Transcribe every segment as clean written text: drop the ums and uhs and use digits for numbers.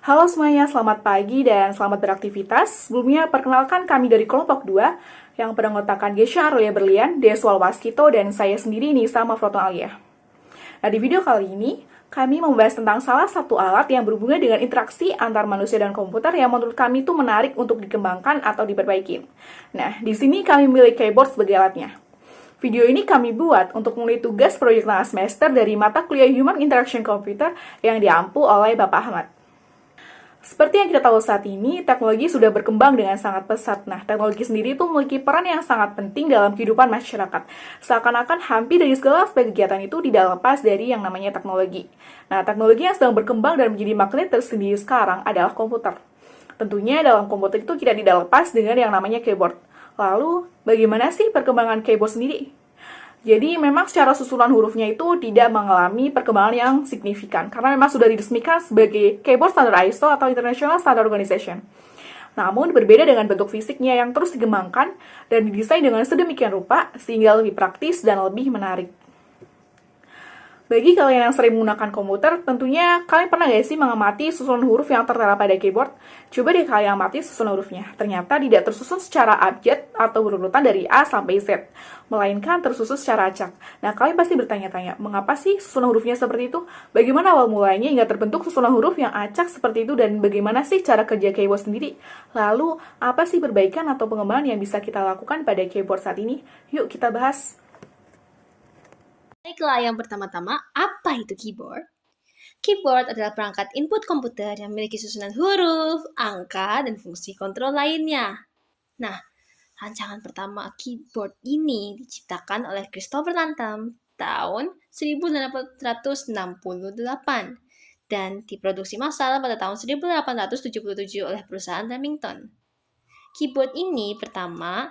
Halo semuanya, selamat pagi dan selamat beraktivitas. Sebelumnya, perkenalkan kami dari kelompok 2 yang beranggotakan Gesha Arlia Berlian, Deswal Waskito, dan saya sendiri Nisa Mafroton Alia. Nah, di video kali ini, kami membahas tentang salah satu alat yang berhubungan dengan interaksi antar manusia dan komputer yang menurut kami itu menarik untuk dikembangkan atau diperbaiki. Nah, di sini kami memilih keyboard sebagai alatnya. Video ini kami buat untuk memenuhi tugas proyek tengah semester dari mata kuliah Human Interaction Computer yang diampu oleh Bapak Ahmad. Seperti yang kita tahu saat ini, teknologi sudah berkembang dengan sangat pesat. Nah, teknologi sendiri itu memiliki peran yang sangat penting dalam kehidupan masyarakat. Seakan-akan hampir dari segala aspek kegiatan itu tidak lepas dari yang namanya teknologi. Nah, teknologi yang sedang berkembang dan menjadi magnet tersendiri sekarang adalah komputer. Tentunya dalam komputer itu tidak lepas dengan yang namanya keyboard. Lalu, bagaimana sih perkembangan keyboard sendiri? Jadi memang secara susunan hurufnya itu tidak mengalami perkembangan yang signifikan karena memang sudah diresmikan sebagai keyboard standar ISO atau International Standard Organization. Namun berbeda dengan bentuk fisiknya yang terus dikembangkan dan didesain dengan sedemikian rupa sehingga lebih praktis dan lebih menarik. Bagi kalian yang sering menggunakan komputer, tentunya kalian pernah gak sih mengamati susunan huruf yang tertera pada keyboard? Coba deh kalian amati susunan hurufnya. Ternyata tidak tersusun secara abjad atau berurutan dari A sampai Z, melainkan tersusun secara acak. Nah, kalian pasti bertanya-tanya, mengapa sih susunan hurufnya seperti itu? Bagaimana awal mulanya hingga terbentuk susunan huruf yang acak seperti itu dan bagaimana sih cara kerja keyboard sendiri? Lalu, apa sih perbaikan atau pengembangan yang bisa kita lakukan pada keyboard saat ini? Yuk kita bahas. Baiklah, yang pertama-tama, apa itu keyboard? Keyboard adalah perangkat input komputer yang memiliki susunan huruf, angka, dan fungsi kontrol lainnya. Nah, rancangan pertama keyboard ini diciptakan oleh Christopher Lantham tahun 1868 dan diproduksi massal pada tahun 1877 oleh perusahaan Remington. Keyboard ini pertama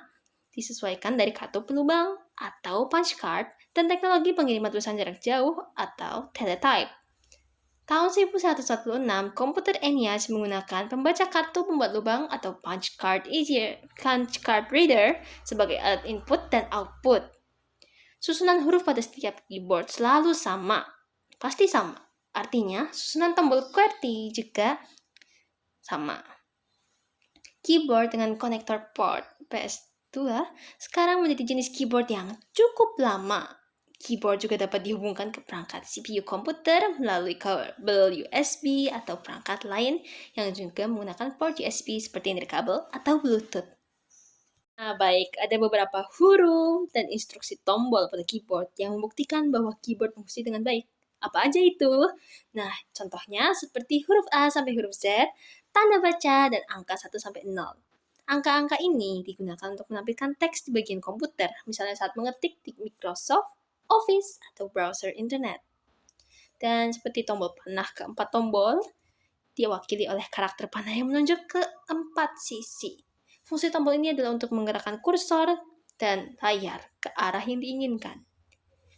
disesuaikan dari kartu pelubang atau punch card dan teknologi pengiriman tulisan jarak jauh atau teletype. Tahun 1146, komputer ENIAC menggunakan pembaca kartu pembuat lubang atau punch card reader sebagai alat input dan output. Susunan huruf pada setiap keyboard selalu sama, pasti sama. Artinya, susunan tombol QWERTY juga sama. Keyboard dengan konektor port PS2 sekarang menjadi jenis keyboard yang cukup lama. Keyboard juga dapat dihubungkan ke perangkat CPU komputer melalui kabel USB atau perangkat lain yang juga menggunakan port USB seperti nirkabel atau Bluetooth. Nah, baik, ada beberapa huruf dan instruksi tombol pada keyboard yang membuktikan bahwa keyboard berfungsi dengan baik. Apa aja itu? Nah, contohnya seperti huruf A sampai huruf Z, tanda baca, dan angka 1 sampai 0. Angka-angka ini digunakan untuk menampilkan teks di bagian komputer, misalnya saat mengetik di Microsoft Office atau browser internet. Dan seperti tombol panah keempat tombol, diwakili oleh karakter panah yang menunjuk ke 4 sisi. Fungsi tombol ini adalah untuk menggerakkan kursor dan layar ke arah yang diinginkan.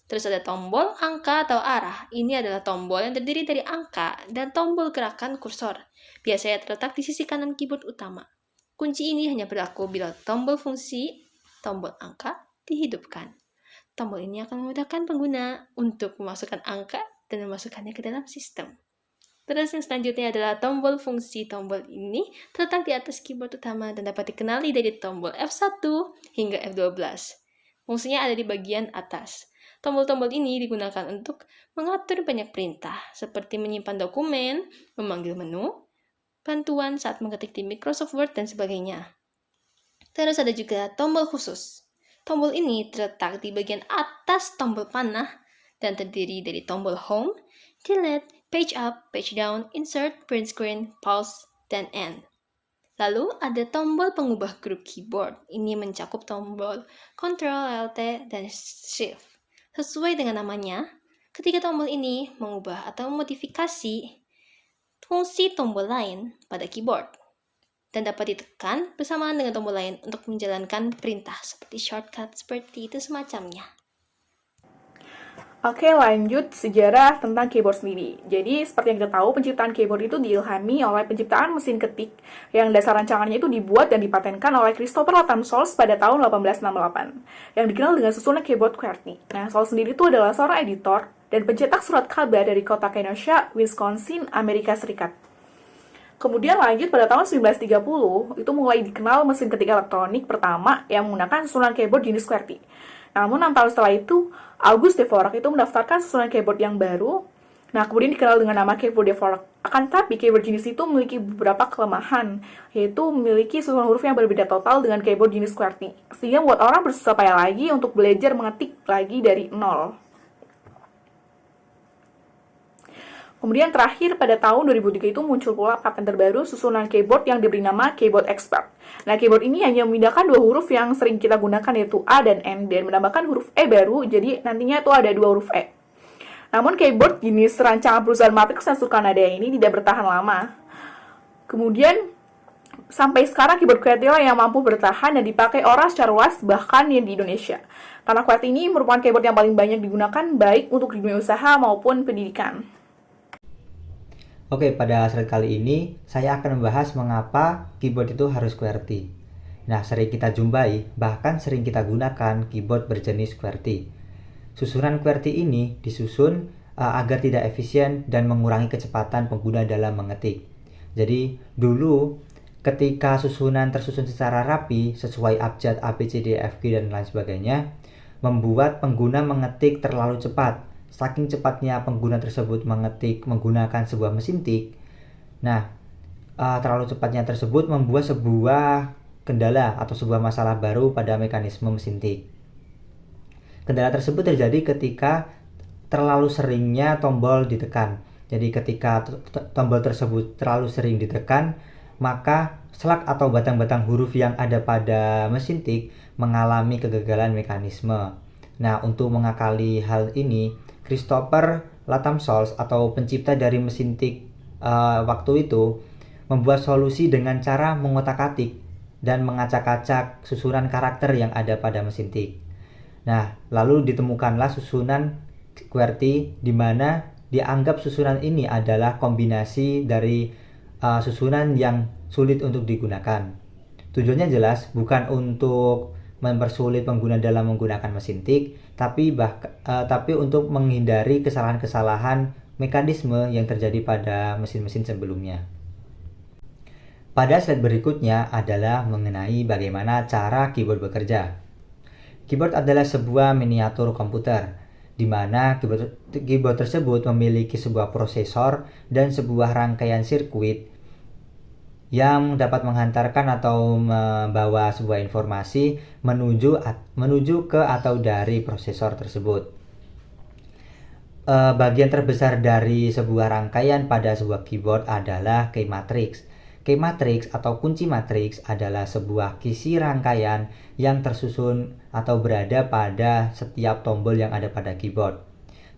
Terus ada tombol angka atau arah. Ini adalah tombol yang terdiri dari angka dan tombol gerakan kursor. Biasanya terletak di sisi kanan keyboard utama. Kunci ini hanya berlaku bila tombol fungsi tombol angka dihidupkan. Tombol ini akan memudahkan pengguna untuk memasukkan angka dan memasukkannya ke dalam sistem. Terus yang selanjutnya adalah tombol fungsi. Tombol ini terletak di atas keyboard utama dan dapat dikenali dari tombol F1 hingga F12. Fungsinya ada di bagian atas. Tombol-tombol ini digunakan untuk mengatur banyak perintah, seperti menyimpan dokumen, memanggil menu, bantuan saat mengetik di Microsoft Word, dan sebagainya. Terus ada juga tombol khusus. Tombol ini terletak di bagian atas tombol panah dan terdiri dari tombol Home, Delete, Page Up, Page Down, Insert, Print Screen, Pause, dan End. Lalu ada tombol pengubah grup keyboard. Ini mencakup tombol Ctrl, Alt, dan Shift. Sesuai dengan namanya, ketiga tombol ini mengubah atau memodifikasi fungsi tombol lain pada keyboard dan dapat ditekan bersamaan dengan tombol lain untuk menjalankan perintah seperti shortcut seperti itu semacamnya. Oke, lanjut sejarah tentang keyboard sendiri. Jadi, seperti yang kita tahu, penciptaan keyboard itu diilhami oleh penciptaan mesin ketik yang dasar rancangannya itu dibuat dan dipatenkan oleh Christopher Latham Solz pada tahun 1868, yang dikenal dengan susunan keyboard QWERTY. Nah, Solz sendiri itu adalah seorang editor dan pencetak surat kabar dari kota Kenosha, Wisconsin, Amerika Serikat. Kemudian lanjut pada tahun 1930, itu mulai dikenal mesin ketik elektronik pertama yang menggunakan susunan keyboard jenis QWERTY. Namun 6 tahun setelah itu, August Dvorak itu mendaftarkan susunan keyboard yang baru. Nah, kemudian dikenal dengan nama keyboard Dvorak. Akan tapi, keyboard jenis itu memiliki beberapa kelemahan, yaitu memiliki susunan huruf yang berbeda total dengan keyboard jenis QWERTY, sehingga membuat orang bersusah payah lagi untuk belajar mengetik lagi dari nol. Kemudian terakhir pada tahun 2003 itu muncul pula paten terbaru susunan keyboard yang diberi nama Keyboard Expert. Nah, keyboard ini hanya memindahkan dua huruf yang sering kita gunakan yaitu A dan N dan menambahkan huruf E baru, jadi nantinya itu ada dua huruf E. Namun keyboard jenis rancangan perusahaan Matrix Sensor Kanada ini tidak bertahan lama. Kemudian sampai sekarang keyboard QWERTY lah yang mampu bertahan dan dipakai orang secara luas bahkan yang di Indonesia. Karena QWERTY ini merupakan keyboard yang paling banyak digunakan baik untuk di dunia usaha maupun pendidikan. Oke, pada slide kali ini saya akan membahas mengapa keyboard itu harus QWERTY. Nah, sering kita jumpai, bahkan sering kita gunakan keyboard berjenis QWERTY. Susunan QWERTY ini disusun agar tidak efisien dan mengurangi kecepatan pengguna dalam mengetik. Jadi, dulu ketika susunan tersusun secara rapi, sesuai abjad A, B, C, D, F, G, dan lain sebagainya, membuat pengguna mengetik terlalu cepat. Saking cepatnya pengguna tersebut mengetik menggunakan sebuah mesin tik, terlalu cepatnya tersebut membuat sebuah kendala atau sebuah masalah baru pada mekanisme mesin tik. Kendala tersebut terjadi ketika terlalu seringnya tombol ditekan. Jadi ketika tombol tersebut terlalu sering ditekan, maka slug atau batang-batang huruf yang ada pada mesin tik mengalami kegagalan mekanisme. Nah, untuk mengakali hal ini, Christopher Latham-Solz atau pencipta dari mesin tik waktu itu membuat solusi dengan cara mengotak-atik dan mengacak-acak susunan karakter yang ada pada mesin tik. Nah, lalu ditemukanlah susunan QWERTY di mana dianggap susunan ini adalah kombinasi dari susunan yang sulit untuk digunakan. Tujuannya jelas bukan untuk mempersulit pengguna dalam menggunakan mesin tik, tapi untuk menghindari kesalahan-kesalahan mekanisme yang terjadi pada mesin-mesin sebelumnya. Pada slide berikutnya adalah mengenai bagaimana cara keyboard bekerja. Keyboard adalah sebuah miniatur komputer, di mana keyboard tersebut memiliki sebuah prosesor dan sebuah rangkaian sirkuit yang dapat menghantarkan atau membawa sebuah informasi menuju ke atau dari prosesor tersebut. Bagian terbesar dari sebuah rangkaian pada sebuah keyboard adalah key matrix. Key matrix atau kunci matriks adalah sebuah kisi rangkaian yang tersusun atau berada pada setiap tombol yang ada pada keyboard.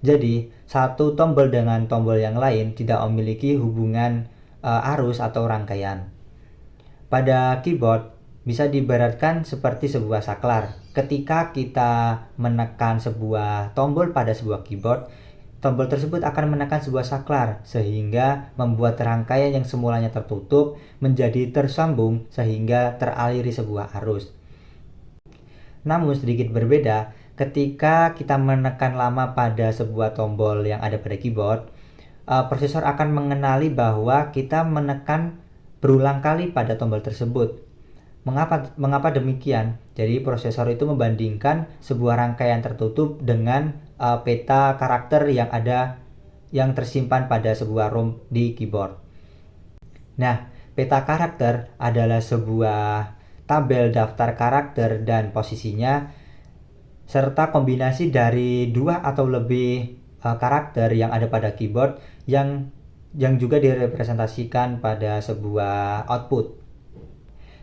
Jadi, satu tombol dengan tombol yang lain tidak memiliki hubungan arus atau rangkaian. Pada keyboard bisa diibaratkan seperti sebuah saklar. Ketika kita menekan sebuah tombol pada sebuah keyboard, tombol tersebut akan menekan sebuah saklar sehingga membuat rangkaian yang semulanya tertutup menjadi tersambung sehingga teraliri sebuah arus. Namun sedikit berbeda ketika kita menekan lama pada sebuah tombol yang ada pada keyboard, prosesor akan mengenali bahwa kita menekan berulang kali pada tombol tersebut. Mengapa demikian? Jadi prosesor itu membandingkan sebuah rangkaian tertutup dengan peta karakter yang tersimpan pada sebuah ROM di keyboard. Nah, peta karakter adalah sebuah tabel daftar karakter dan posisinya serta kombinasi dari dua atau lebih karakter yang ada pada keyboard yang juga direpresentasikan pada sebuah output.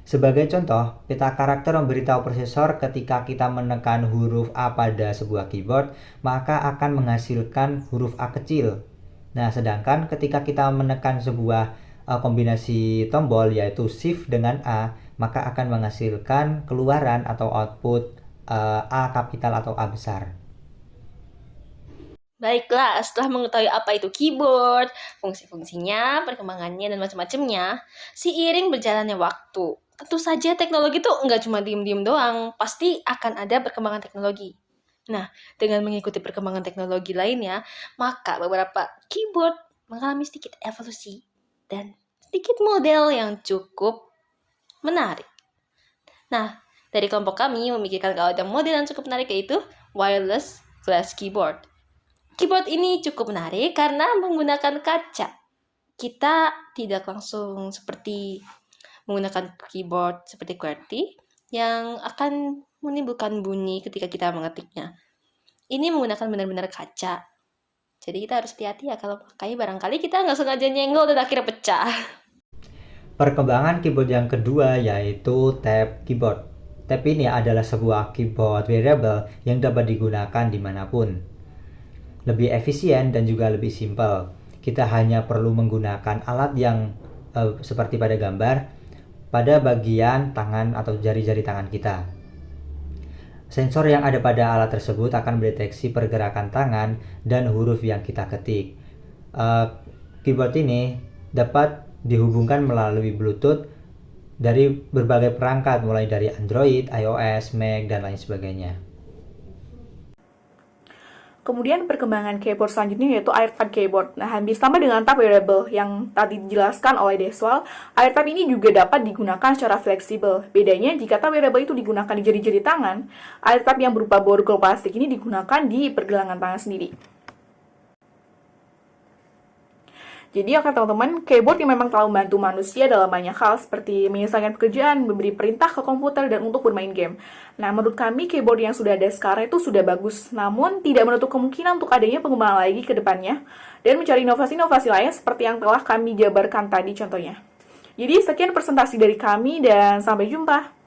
Sebagai contoh, peta karakter memberitahu prosesor ketika kita menekan huruf A pada sebuah keyboard, maka akan menghasilkan huruf A kecil. Nah, sedangkan ketika kita menekan sebuah kombinasi tombol yaitu Shift dengan A, maka akan menghasilkan keluaran atau output A kapital atau A besar. Baiklah, setelah mengetahui apa itu keyboard, fungsi-fungsinya, perkembangannya, dan macam-macamnya, seiring berjalannya waktu, tentu saja teknologi itu nggak cuma diem-diem doang, pasti akan ada perkembangan teknologi. Nah, dengan mengikuti perkembangan teknologi lainnya, maka beberapa keyboard mengalami sedikit evolusi dan sedikit model yang cukup menarik. Nah, dari kelompok kami memikirkan kalau ada model yang cukup menarik yaitu wireless glass keyboard. Keyboard ini cukup menarik karena menggunakan kaca. Kita tidak langsung seperti menggunakan keyboard seperti QWERTY yang akan menimbulkan bunyi ketika kita mengetiknya. Ini menggunakan benar-benar kaca. Jadi kita harus hati-hati ya kalau pakai, barangkali kita nggak sengaja nyenggol dan akhirnya pecah. Perkembangan keyboard yang kedua yaitu tab keyboard. Tab ini adalah sebuah keyboard wearable yang dapat digunakan dimanapun. Lebih efisien dan juga lebih simpel. Kita hanya perlu menggunakan alat yang seperti pada gambar pada bagian tangan atau jari-jari tangan kita. Sensor yang ada pada alat tersebut akan mendeteksi pergerakan tangan dan huruf yang kita ketik. Keyboard ini dapat dihubungkan melalui Bluetooth dari berbagai perangkat, mulai dari Android, iOS, Mac, dan lain sebagainya. Kemudian perkembangan keyboard selanjutnya yaitu AirTab keyboard. Nah, hampir sama dengan tab wearable yang tadi dijelaskan oleh Deswal, AirTab ini juga dapat digunakan secara fleksibel. Bedanya, jika tab wearable itu digunakan di jari-jari tangan, AirTab yang berupa borgol plastik ini digunakan di pergelangan tangan sendiri. Jadi oke teman-teman, keyboard yang memang telah membantu manusia dalam banyak hal seperti menyelesaikan pekerjaan, memberi perintah ke komputer, dan untuk bermain game. Nah, menurut kami keyboard yang sudah ada sekarang itu sudah bagus, namun tidak menutup kemungkinan untuk adanya pengembangan lagi ke depannya, dan mencari inovasi-inovasi lain seperti yang telah kami jabarkan tadi contohnya. Jadi sekian presentasi dari kami dan sampai jumpa.